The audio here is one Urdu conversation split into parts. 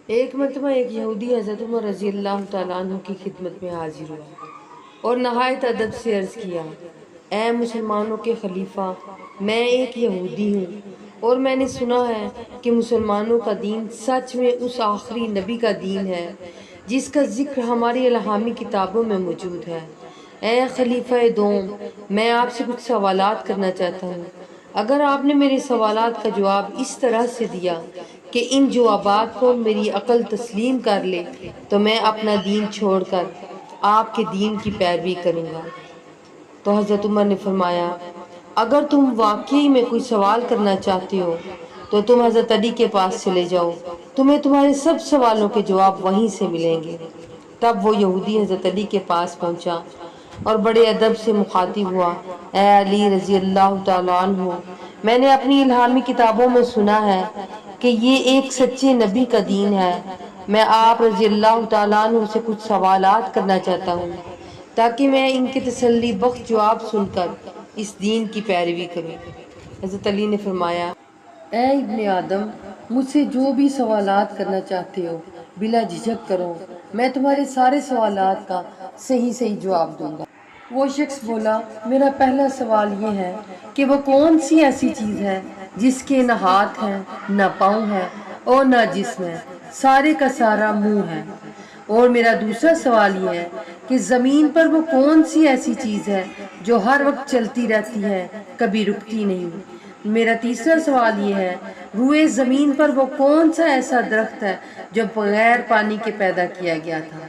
ایک مرتبہ ایک یہودی حضرت عمر رضی اللہ تعالیٰ عنہ کی خدمت میں حاضر ہوا اور نہایت ادب سے عرض کیا، اے مسلمانوں کے خلیفہ، میں ایک یہودی ہوں اور میں نے سنا ہے کہ مسلمانوں کا دین سچ میں اس آخری نبی کا دین ہے جس کا ذکر ہماری الہامی کتابوں میں موجود ہے۔ اے خلیفہ دوم، میں آپ سے کچھ سوالات کرنا چاہتا ہوں۔ اگر آپ نے میرے سوالات کا جواب اس طرح سے دیا کہ ان جوابات کو میری عقل تسلیم کر لے تو میں اپنا دین چھوڑ کر آپ کے دین کی پیروی کروں گا۔ تو حضرت عمر نے فرمایا، اگر تم واقعی میں کوئی سوال کرنا چاہتے ہو تو تم حضرت علی کے پاس چلے جاؤ، تمہیں تمہارے سب سوالوں کے جواب وہیں سے ملیں گے۔ تب وہ یہودی حضرت علی کے پاس پہنچا اور بڑے ادب سے مخاطب ہوا، اے علی رضی اللہ تعالیٰ عنہ، میں نے اپنی الہامی کتابوں میں سنا ہے کہ یہ ایک سچے نبی کا دین ہے۔ میں آپ رضی اللہ تعالیٰ عنہ سے کچھ سوالات کرنا چاہتا ہوں تاکہ میں ان کے تسلی بخش جواب سن کر اس دین کی پیروی کروں۔ حضرت علی نے فرمایا، اے ابن آدم، مجھ سے جو بھی سوالات کرنا چاہتے ہو بلا جھجک کرو، میں تمہارے سارے سوالات کا صحیح جواب دوں گا۔ وہ شخص بولا، میرا پہلا سوال یہ ہے کہ وہ کون سی ایسی چیز ہے جس کے نہ ہاتھ ہیں، نہ پاؤں ہیں اور نہ جسم ہے، سارے کا سارا منہ ہے۔ اور میرا دوسرا سوال یہ ہے کہ زمین پر وہ کون سی ایسی چیز ہے جو ہر وقت چلتی رہتی ہے، کبھی رکتی نہیں۔ میرا تیسرا سوال یہ ہے، روئے زمین پر وہ کون سا ایسا درخت ہے جو بغیر پانی کے پیدا کیا گیا تھا۔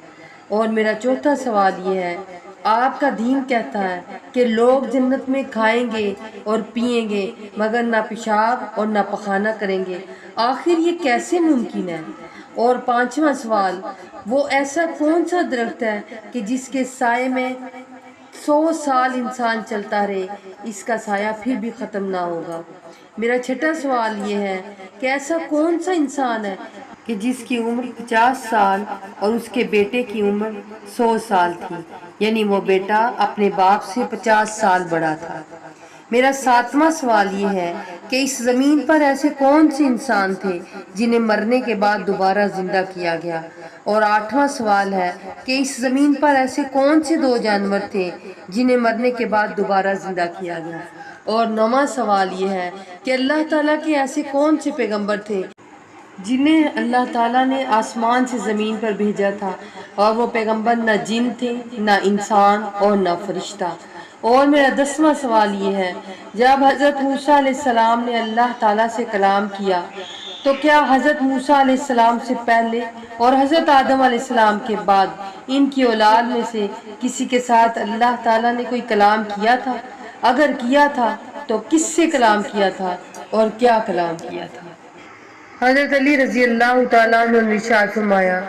اور میرا چوتھا سوال یہ ہے، آپ کا دین کہتا ہے کہ لوگ جنت میں کھائیں گے اور پئیں گے مگر نہ پیشاب اور نہ پخانہ کریں گے، آخر یہ کیسے ممکن ہے؟ اور پانچواں سوال، وہ ایسا کون سا درخت ہے کہ جس کے سائے میں 100 سال انسان چلتا رہے، اس کا سایہ پھر بھی ختم نہ ہوگا۔ میرا چھٹا سوال یہ ہے کہ ایسا کون سا انسان ہے کہ جس کی عمر 50 سال اور اس کے بیٹے کی عمر 100 سال تھی، یعنی وہ بیٹا اپنے باپ سے 50 سال بڑا تھا۔ میرا ساتواں سوال یہ ہے کہ اس زمین پر ایسے کون سے انسان تھے جنہیں مرنے کے بعد دوبارہ زندہ کیا گیا۔ اور آٹھواں سوال ہے کہ اس زمین پر ایسے کون سے دو جانور تھے جنہیں مرنے کے بعد دوبارہ زندہ کیا گیا۔ اور نواں سوال یہ ہے کہ اللہ تعالیٰ کے ایسے کون سے پیغمبر تھے جنہیں اللہ تعالیٰ نے آسمان سے زمین پر بھیجا تھا، اور وہ پیغمبر نہ جن تھے، نہ انسان اور نہ فرشتہ۔ اور میرا 10واں سوال یہ ہے، جب حضرت موسیٰ علیہ السلام نے اللہ تعالیٰ سے کلام کیا تو کیا حضرت موسیٰ علیہ السلام سے پہلے اور حضرت آدم علیہ السلام کے بعد ان کی اولاد میں سے کسی کے ساتھ اللہ تعالیٰ نے کوئی کلام کیا تھا؟ اگر کیا تھا تو کس سے کلام کیا تھا اور کیا کلام کیا تھا؟ حضرت علی رضی اللہ تعالیٰ عنہ نے ارشاد فرمایا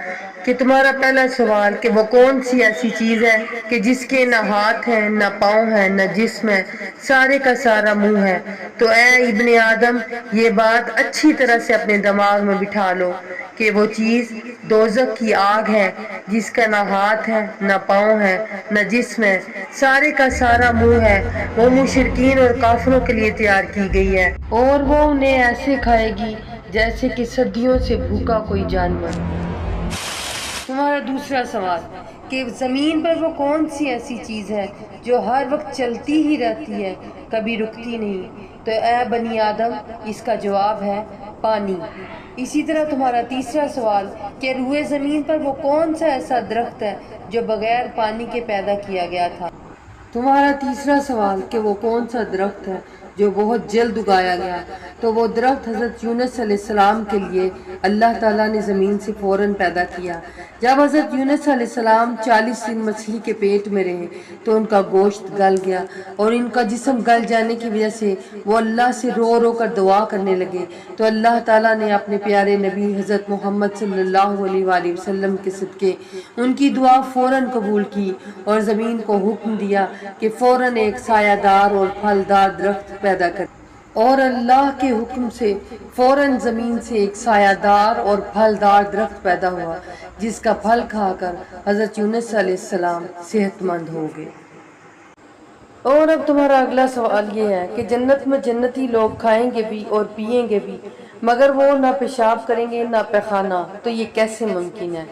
کہ تمہارا پہلا سوال کہ وہ کون سی ایسی چیز ہے کہ جس کے نہ ہاتھ ہیں، نہ پاؤں ہیں، نہ جسم ہے، سارے کا سارا منہ ہے، تو اے ابن آدم، یہ بات اچھی طرح سے اپنے دماغ میں بٹھا لو کہ وہ چیز دوزخ کی آگ ہے جس کا نہ ہاتھ ہے، نہ پاؤں ہے، نہ جسم ہے، سارے کا سارا منہ ہے، وہ مشرکین اور کافروں کے لیے تیار کی گئی ہے، اور وہ انہیں ایسے کھائے گی جیسے کہ صدیوں سے بھوکا کوئی جانور۔ تمہارا دوسرا سوال کہ زمین پر وہ کون سی ایسی چیز ہے جو ہر وقت چلتی ہی رہتی ہے، کبھی رکتی نہیں، تو اے بنی آدم، اس کا جواب ہے پانی۔ اسی طرح تمہارا تیسرا سوال کہ روئے زمین پر وہ کون سا ایسا درخت ہے جو بغیر پانی کے پیدا کیا گیا تھا۔ تمہارا تیسرا سوال کہ وہ کون سا درخت ہے جو بہت جلد اگایا گیا، تو وہ درخت حضرت یونس علیہ السلام کے لیے اللہ تعالیٰ نے زمین سے فوراً پیدا کیا۔ جب حضرت یونس علیہ السلام 40 دن مچھلی کے پیٹ میں رہے تو ان کا گوشت گل گیا، اور ان کا جسم گل جانے کی وجہ سے وہ اللہ سے رو رو کر دعا کرنے لگے، تو اللہ تعالیٰ نے اپنے پیارے نبی حضرت محمد صلی اللہ علیہ وآلہ وسلم کے صدقے ان کی دعا فوراً قبول کی اور زمین کو حکم دیا کہ فوراً ایک سایہ دار اور پھلدار درخت پیدا کر، اور اللہ کے حکم سے فوراً زمین سے ایک سایہ دار اور پھلدار درخت پیدا ہوا، جس کا پھل کھا کر حضرت یونس علیہ السلام صحت مند ہو گئے۔ اور اب تمہارا اگلا سوال یہ ہے کہ جنت میں جنتی لوگ کھائیں گے بھی اور پئیں گے بھی، مگر وہ نہ پیشاب کریں گے نہ پیخانہ، تو یہ کیسے ممکن ہے؟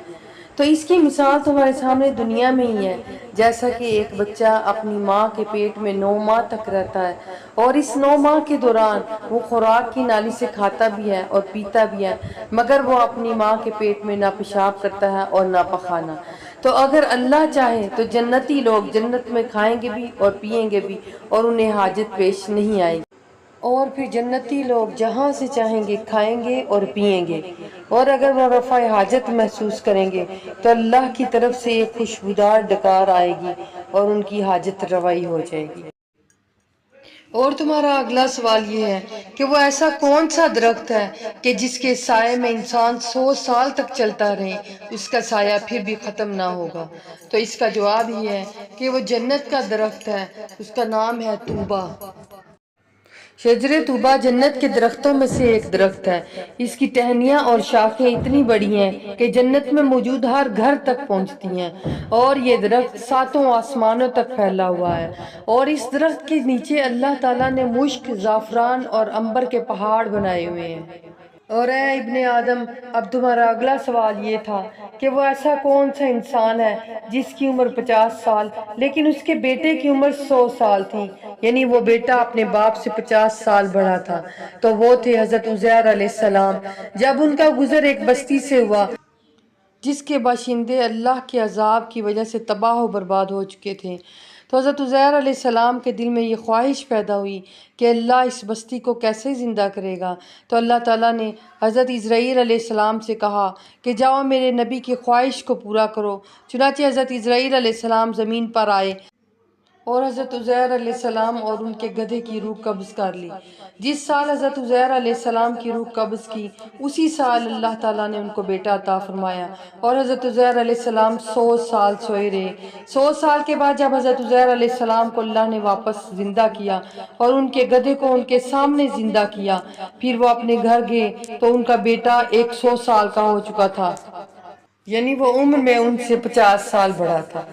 تو اس کی مثال تمہارے سامنے دنیا میں ہی ہے، جیسا کہ ایک بچہ اپنی ماں کے پیٹ میں 9 ماہ تک رہتا ہے، اور اس 9 ماہ کے دوران وہ خوراک کی نالی سے کھاتا بھی ہے اور پیتا بھی ہے، مگر وہ اپنی ماں کے پیٹ میں نہ پیشاب کرتا ہے اور نہ پخانہ۔ تو اگر اللہ چاہے تو جنتی لوگ جنت میں کھائیں گے بھی اور پیئیں گے بھی، اور انہیں حاجت پیش نہیں آئے گی، اور پھر جنتی لوگ جہاں سے چاہیں گے کھائیں گے اور پئیں گے، اور اگر وہ رفع حاجت محسوس کریں گے تو اللہ کی طرف سے ایک خوشبودار ڈکار آئے گی اور ان کی حاجت روائی ہو جائے گی۔ اور تمہارا اگلا سوال یہ ہے کہ وہ ایسا کون سا درخت ہے کہ جس کے سائے میں انسان 100 سال تک چلتا رہے، اس کا سایہ پھر بھی ختم نہ ہوگا؟ تو اس کا جواب یہ ہے کہ وہ جنت کا درخت ہے، اس کا نام ہے طوبہ۔ شجر طوبہ جنت کے درختوں میں سے ایک درخت ہے۔ اس کی ٹہنیاں اور شاخیں اتنی بڑی ہیں کہ جنت میں موجود ہر گھر تک پہنچتی ہیں، اور یہ درخت 7 آسمانوں تک پھیلا ہوا ہے، اور اس درخت کے نیچے اللہ تعالیٰ نے مشک، زعفران اور عنبر کے پہاڑ بنائے ہوئے ہیں۔ اور اے ابن آدم، اب تمہارا اگلا سوال یہ تھا کہ وہ ایسا کون سا انسان ہے جس کی عمر 50 سال لیکن اس کے بیٹے کی عمر 100 سال تھی، یعنی وہ بیٹا اپنے باپ سے 50 سال بڑا تھا۔ تو وہ تھے حضرت عزیر علیہ السلام۔ جب ان کا گزر ایک بستی سے ہوا جس کے باشندے اللہ کے عذاب کی وجہ سے تباہ و برباد ہو چکے تھے، تو حضرت عزیر علیہ السلام کے دل میں یہ خواہش پیدا ہوئی کہ اللہ اس بستی کو کیسے زندہ کرے گا؟ تو اللہ تعالیٰ نے حضرت عزرائیل علیہ السلام سے کہا کہ جاؤ میرے نبی کی خواہش کو پورا کرو۔ چنانچہ حضرت عزرائیل علیہ السلام زمین پر آئے اور حضرت عزیر علیہ السلام اور ان کے گدھے کی روح قبض کر لی۔ جس سال حضرت عزیر علیہ السلام کی روح قبض کی، اسی سال اللہ تعالیٰ نے ان کو بیٹا عطا فرمایا، اور حضرت عزیر علیہ السلام 100 سال سوئے رہے۔ 100 سال کے بعد جب حضرت عزیر علیہ السلام کو اللہ نے واپس زندہ کیا اور ان کے گدھے کو ان کے سامنے زندہ کیا، پھر وہ اپنے گھر گئے تو ان کا بیٹا 100 سال کا ہو چکا تھا، یعنی وہ عمر میں ان سے 50 سال بڑا تھا۔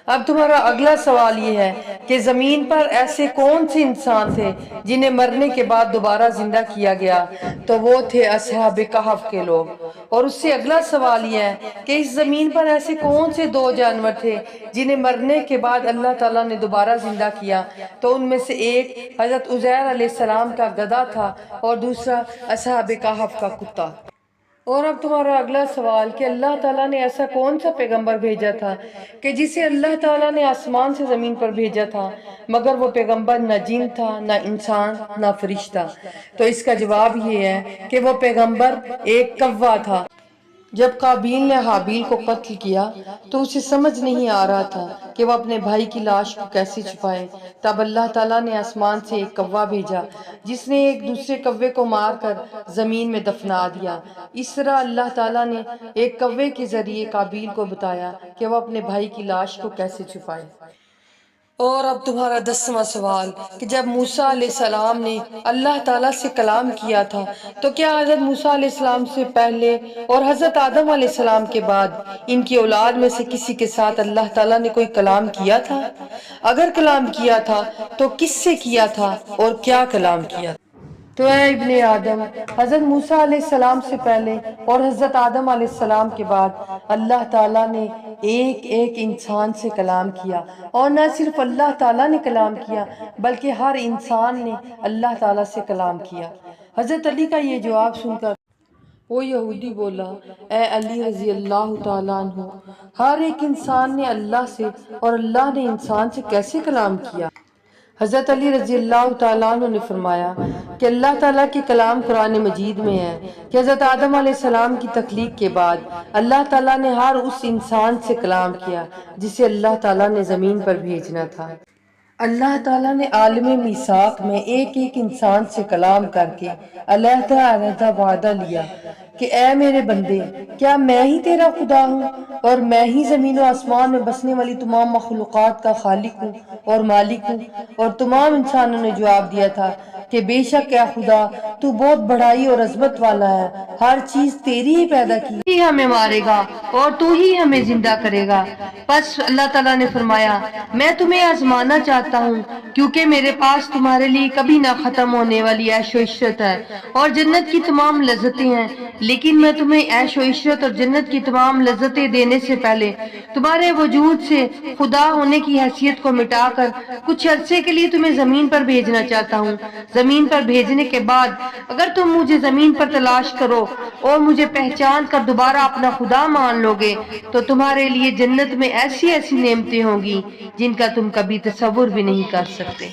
اب تمہارا اگلا سوال یہ ہے کہ زمین پر ایسے کون سے انسان تھے جنہیں مرنے کے بعد دوبارہ زندہ کیا گیا؟ تو وہ تھے اصحاب کہف کے لوگ۔ اور اس سے اگلا سوال یہ ہے کہ اس زمین پر ایسے کون سے 2 جانور تھے جنہیں مرنے کے بعد اللہ تعالیٰ نے دوبارہ زندہ کیا؟ تو ان میں سے ایک حضرت عزیر علیہ السلام کا گدھا تھا اور دوسرا اصحاب کہف کا کتا۔ اور اب تمہارا اگلا سوال کہ اللہ تعالیٰ نے ایسا کون سا پیغمبر بھیجا تھا کہ جسے اللہ تعالیٰ نے آسمان سے زمین پر بھیجا تھا، مگر وہ پیغمبر نہ جن تھا نہ انسان نہ فرشتہ؟ تو اس کا جواب یہ ہے کہ وہ پیغمبر ایک کوا تھا۔ جب قابیل نے حابیل کو قتل کیا تو اسے سمجھ نہیں آ رہا تھا کہ وہ اپنے بھائی کی لاش کو کیسے چھپائے، تب اللہ تعالیٰ نے آسمان سے ایک کوا بھیجا جس نے ایک دوسرے کوے کو مار کر زمین میں دفنا دیا۔ اس طرح اللہ تعالیٰ نے ایک کوے کے ذریعے قابیل کو بتایا کہ وہ اپنے بھائی کی لاش کو کیسے چھپائے۔ اور اب تمہارا 10واں سوال کہ جب موسیٰ علیہ السلام نے اللہ تعالیٰ سے کلام کیا تھا تو کیا حضرت موسیٰ علیہ السلام سے پہلے اور حضرت آدم علیہ السلام کے بعد ان کی اولاد میں سے کسی کے ساتھ اللہ تعالیٰ نے کوئی کلام کیا تھا؟ اگر کلام کیا تھا تو کس سے کیا تھا اور کیا کلام کیا تھا؟ تو اے ابن آدم، حضرت موسیٰ علیہ السلام سے پہلے اور حضرت آدم علیہ السلام کے بعد اللہ تعالیٰ نے ایک ایک انسان سے کلام کیا، اور نہ صرف اللہ تعالیٰ نے کلام کیا بلکہ ہر انسان نے اللہ تعالیٰ سے کلام کیا۔ حضرت علی کا یہ جواب سن کر وہ یہودی بولا، اے علی رضی اللہ تعالیٰ عنہ، ہر ایک انسان نے اللہ سے اور اللہ نے انسان سے کیسے کلام کیا؟ حضرت علی رضی اللہ تعالیٰ عنہ نے فرمایا کہ اللہ تعالیٰ کی کلام قرآن مجید میں ہے کہ حضرت آدم علیہ السلام کی تخلیق کے بعد اللہ تعالیٰ نے ہر اس انسان سے کلام کیا جسے اللہ تعالیٰ نے زمین پر بھیجنا تھا۔ اللہ تعالیٰ نے عالم میثاق میں ایک ایک انسان سے کلام کر کے علیحدہ علیحدہ وعدہ لیا کہ اے میرے بندے، کیا میں ہی تیرا خدا ہوں اور میں ہی زمین و آسمان میں بسنے والی تمام مخلوقات کا خالق ہوں اور مالک ہوں؟ اور تمام انسانوں نے جواب دیا تھا کہ بے شک اے خدا، تو بہت بڑائی اور عظمت والا ہے، ہر چیز تیری ہی پیدا کی، ہمیں مارے گا اور تو ہی ہمیں زندہ کرے گا۔ پس اللہ تعالیٰ نے فرمایا میں تمہیں آزمانا چاہتا ہوں کیونکہ میرے پاس تمہارے لیے کبھی نہ ختم ہونے والی عیش و عشرت ہے اور جنت کی تمام لذتیں ہیں، لیکن میں تمہیں عیش و عشرت اور جنت کی تمام لذتیں دینے سے پہلے تمہارے وجود سے خدا ہونے کی حیثیت کو مٹا کر کچھ عرصے کے لیے تمہیں زمین پر بھیجنا چاہتا ہوں۔ زمین پر بھیجنے کے بعد اگر تم مجھے زمین پر تلاش کرو اور مجھے پہچان کر دوبارہ اپنا خدا مان لو گے تو تمہارے لیے جنت میں ایسی ایسی نعمتیں ہوں گی جن کا تم کبھی تصور بھی نہیں کر سکتے۔